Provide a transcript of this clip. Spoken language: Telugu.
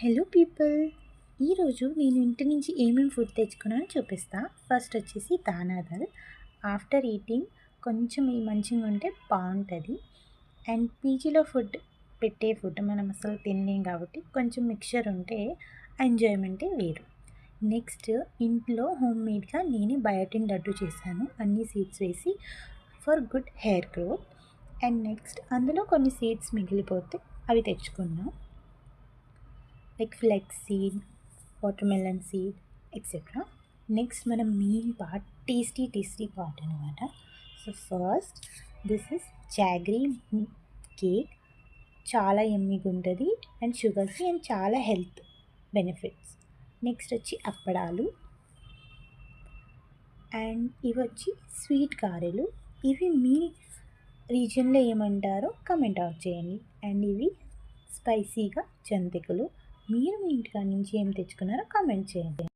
Hello people. ఈరోజు నేను ఇంటి నుంచి ఏమేమి ఫుడ్ తెచ్చుకున్నానో చూపిస్తా. ఫస్ట్ వచ్చేసి దానాదల్. ఆఫ్టర్ ఈటింగ్ కొంచెం ఈ మంచిగా ఉంటే బాగుంటుంది. అండ్ పీజీలో పెట్టే ఫుడ్ మనం అసలు తినలేం కాబట్టి కొంచెం మిక్చర్ ఉంటే ఎంజాయ్మెంటే వేరు. నెక్స్ట్ ఇంట్లో హోమ్ మేడ్గా నేనే బయోటిన్ లడ్డు చేశాను, అన్ని సీడ్స్ వేసి, for good hair growth. And next అందులో కొన్ని సీడ్స్ మిగిలిపోతే అవి తెచ్చుకున్నాం, like flax seed, watermelon seed, etcetera. Next మనం మెయిన్ పార్ట్, టేస్టీ పార్ట్ అనమాట. So first this is jaggery cake. చాలా ఎమ్మీగా ఉంటుంది అండ్ షుగర్ ఫ్రీ అండ్ చాలా హెల్త్ బెనిఫిట్స్. నెక్స్ట్ వచ్చి అప్పడాలు, అండ్ ఇవి వచ్చి స్వీట్ గారెలు. ఇవి మీ రీజియన్లో ఏమంటారో కమెంట్ అవుట్ చేయండి. అండ్ ఇవి స్పైసీగా జంతికలు. మీరు మీ ఇంటికాడ నుంచి ఏం తెచ్చుకున్నారో కామెంట్ చేయండి.